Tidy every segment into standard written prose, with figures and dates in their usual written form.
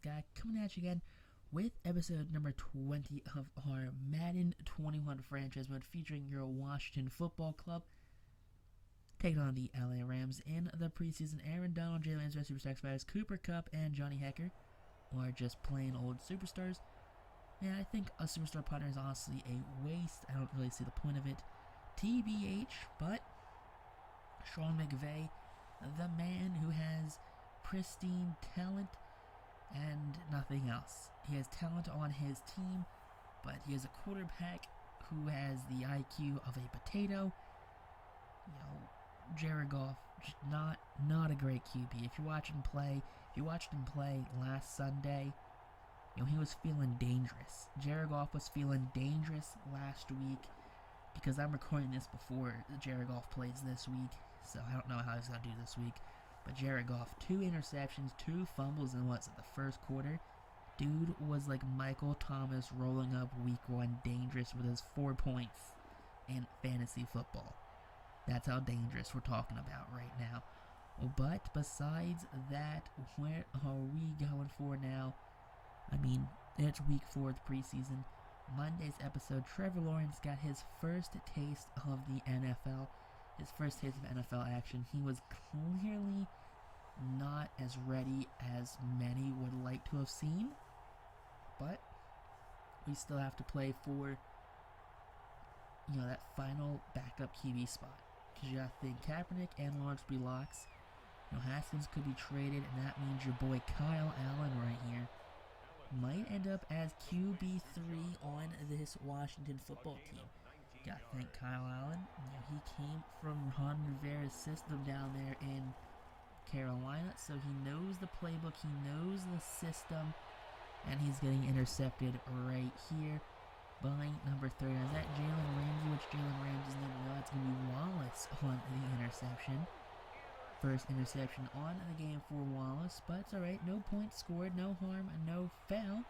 guy coming at you again with episode number 20 of our Madden 21 franchise mode featuring your Washington Football Club taking on the LA Rams in the preseason. Aaron Donald, Jalen Hurts, Superstar Fighters, Cooper Kupp, and Johnny Hekker are just plain old superstars. And I think a superstar punter is honestly a waste. I don't really see the point of it. TBH, but Sean McVay, the man who has pristine talent and nothing else. He has talent on his team, but he is a quarterback who has the IQ of a potato. Jared Goff, just not a great QB. If you watched him play last Sunday, he was feeling dangerous. Jared Goff was feeling dangerous last week because I'm recording this before Jared Goff plays this week, so I don't know how he's going to do this week. But Jared Goff, 2 interceptions, 2 fumbles in the first quarter. Dude was like Michael Thomas rolling up week 1 dangerous with his 4 points in fantasy football. That's how dangerous we're talking about right now. But besides that, where are we going for now? I mean, it's week 4 of the preseason. Monday's episode, Trevor Lawrence got his first taste of the NFL. His first taste of NFL action. He was clearly not as ready as many would like to have seen. But we still have to play for, that final backup QB spot. Because you have to think Kaepernick and Lawrence be locks. Haskins could be traded, and that means your boy Kyle Allen right here might end up as QB3 on this Washington football team. Gotta thank Kyle Allen. He came from Ron Rivera's system down there in Carolina, so he knows the playbook, he knows the system, and he's getting intercepted right here by number 30. Is that Jalen Ramsey? Which Jalen Ramsey's name? No, it's going to be Wallace on the interception. First interception on the game for Wallace, but it's alright. No points scored, no harm, and no foul.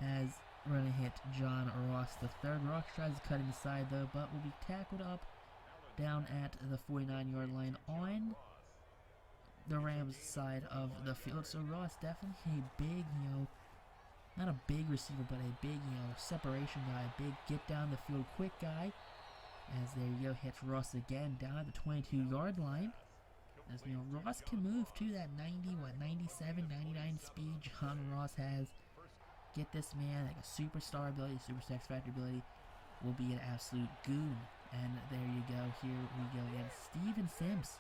As we're going to hit John Ross the third. Ross tries to cut inside though, but will be tackled up down at the 49-yard line on the Rams side of the field. So Ross definitely a big, not a big receiver, but a big, separation guy, a big get down the field quick guy. As there you go, hits Ross again down at the 22-yard line. As Ross can move to that 97, 99 speed John Ross has. Get this man like a superstar ability, super sex factor ability, will be an absolute goon. And there you go, here we go again. Steven Sims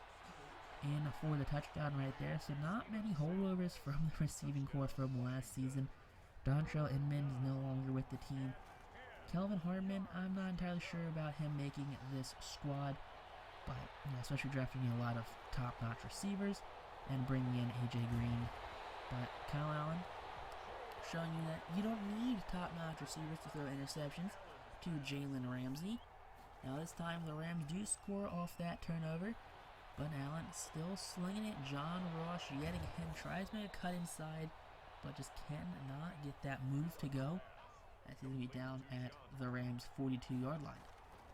in for the touchdown right there. So not many holdovers from the receiving corps from last season. Dontrell Inman is no longer with the team. Kelvin Hartman, I'm not entirely sure about him making this squad. But, especially drafting a lot of top-notch receivers and bringing in A.J. Green. But Kyle Allen showing you that you don't need top-notch receivers to throw interceptions to Jalen Ramsey. Now this time the Rams do score off that turnover, but Allen still slinging it. John Ross yet again tries to make a cut inside, but just cannot get that move to go. That's going to be down at the Rams' 42-yard line.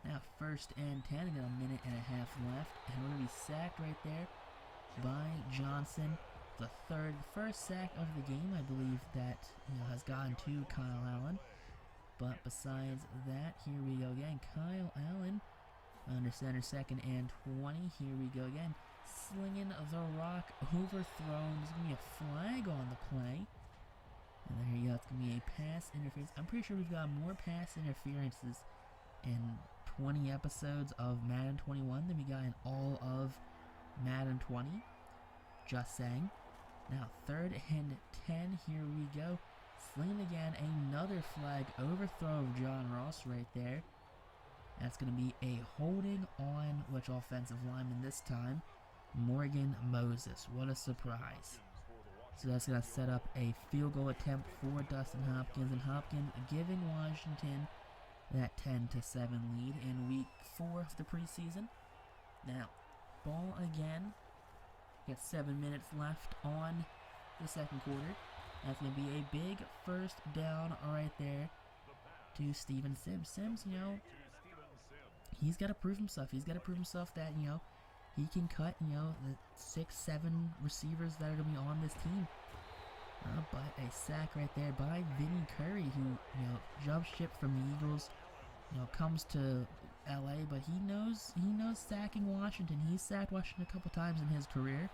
Now, 1st and 10, got a minute and a half left, and we're going to be sacked right there by Johnson. The first sack of the game, I believe, that has gotten to Kyle Allen. But besides that, here we go again. Kyle Allen under center, 2nd and 20. Here we go again. Slinging the rock, overthrown. There's going to be a flag on the play. And there you go. It's going to be a pass interference. I'm pretty sure we've got more pass interferences in 20 episodes of Madden 21 than we got in all of Madden 20. Just saying. Now, 3rd and 10. Here we go. Slinging again. Another flag. Overthrow of John Ross right there. That's going to be a holding on which offensive lineman this time? Morgan Moses. What a surprise. So that's going to set up a field goal attempt for Dustin Hopkins. And Hopkins giving Washington that 10-7 lead in week 4 of the preseason. Now, ball again. Got 7 minutes left on the second quarter. That's going to be a big first down right there to Steven Sims. Sims, he's got to prove himself. He's got to prove himself that, he can cut, the 6-7 receivers that are going to be on this team. But a sack right there by Vinny Curry, who, jumped ship from the Eagles, comes to LA, but he knows sacking Washington. He's sacked Washington a couple times in his career.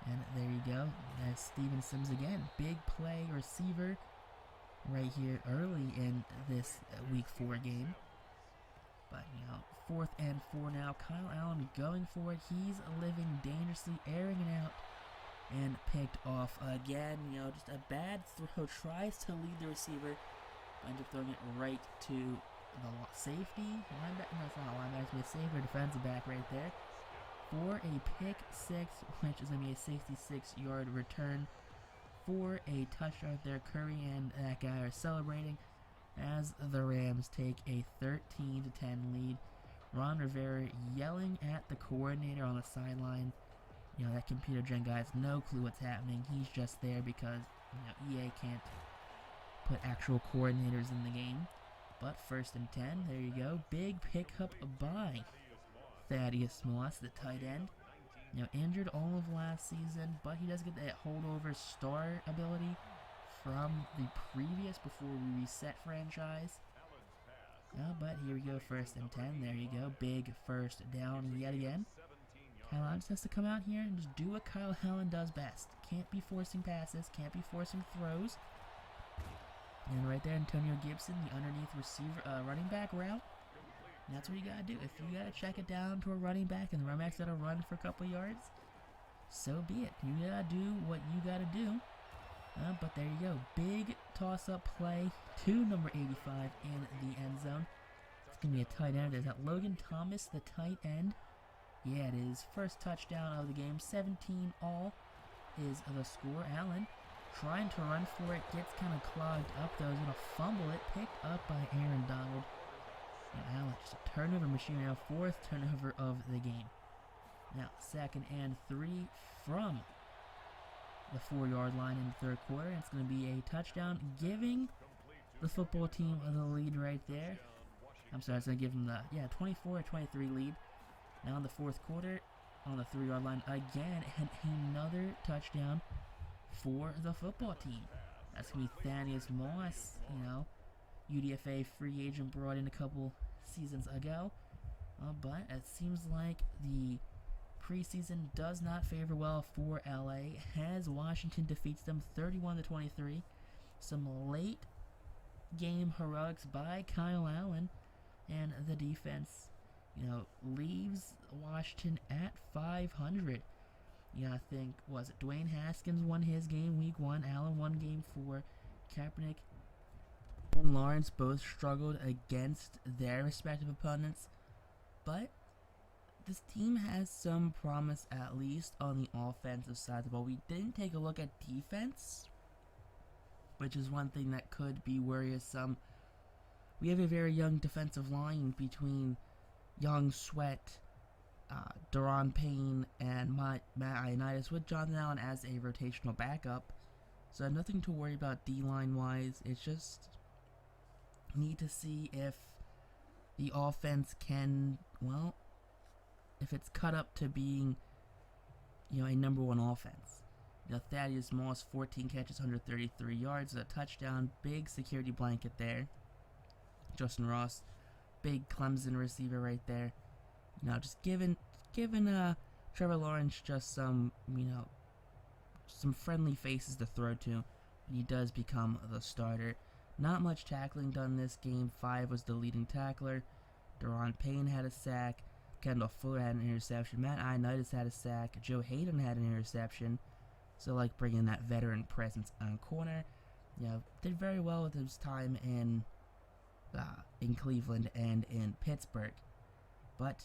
And there you go. That's Steven Sims again. Big play receiver right here early in this Week 4 game. But, 4th and 4 now. Kyle Allen going for it. He's living dangerously, airing it out, and picked off again. Just a bad throw. Tries to lead the receiver. Ends up throwing it right to the safety. Linebacker, no, it's not a linebacker. It's a safety defensive back right there. For a pick six, which is going to be a 66-yard return for a touchdown there. Curry and that guy are celebrating as the Rams take a 13-10 lead. Ron Rivera yelling at the coordinator on the sideline. That computer gen guy has no clue what's happening. He's just there because, EA can't put actual coordinators in the game. But 1st and 10, there you go. Big pickup by Thaddeus Moss, the tight end. Injured all of last season, but he does get that holdover star ability from the previous before we reset franchise. But here we go, 1st and 10. There you go. Big first down yet again. Kyle Allen just has to come out here and just do what Kyle Allen does best. Can't be forcing passes, can't be forcing throws. And right there, Antonio Gibson, the underneath receiver, running back route. And that's what you gotta do. If you gotta check it down to a running back and the running back's gotta run for a couple yards, so be it. You gotta do what you gotta do. But there you go. Big toss-up play to number 85 in the end zone. It's gonna be a tight end. Is that Logan Thomas, the tight end? Yeah, it is. First touchdown of the game. 17 all is the score. Allen trying to run for it. Gets kind of clogged up, though. He's going to fumble it. Picked up by Aaron Donald. And Allen, just a turnover machine now. 4th turnover of the game. Now, 2nd and 3 from the 4-yard line in the 3rd quarter. It's going to be a touchdown, giving the football team the lead right there. I'm sorry, it's going to give them the 24-23 lead. Now in the 4th quarter, on the 3-yard line again, and another touchdown for the football team. That's going to be Thaddeus Moss, UDFA free agent brought in a couple seasons ago. But it seems like the preseason does not favor well for LA as Washington defeats them 31-23. Some late game heroics by Kyle Allen, and the defense leaves Washington at 500. I think, was it Dwayne Haskins won his game week 1, Allen won game 4, Kaepernick and Lawrence both struggled against their respective opponents, but this team has some promise, at least on the offensive side of the ball. We didn't take a look at defense, which is one thing that could be worrisome. We have a very young defensive line between Young, Sweat, Daron Payne, and Matt Ioannidis, with Jonathan Allen as a rotational backup. So nothing to worry about D-line wise. It's just need to see if the offense can, if it's cut up to being, a number 1 offense. Thaddeus Moss, 14 catches, 133 yards, a touchdown, big security blanket there. Justin Ross, big Clemson receiver right there. Just giving Trevor Lawrence just some, some friendly faces to throw to when he does become the starter. Not much tackling done this game. 5 was the leading tackler. Daron Payne had a sack. Kendall Fuller had an interception. Matt Ioannidis had a sack. Joe Hayden had an interception. So, bringing that veteran presence on corner. Did very well with his time in Cleveland and in Pittsburgh. But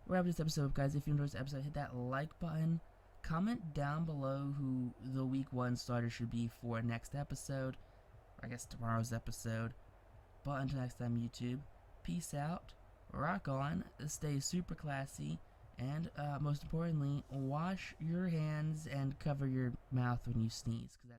we're up this episode, guys. If you enjoyed this episode, hit that like button. Comment down below who the week 1 starter should be for next episode. Or I guess tomorrow's episode. But until next time, YouTube, peace out, rock on, stay super classy, and most importantly, wash your hands and cover your mouth when you sneeze.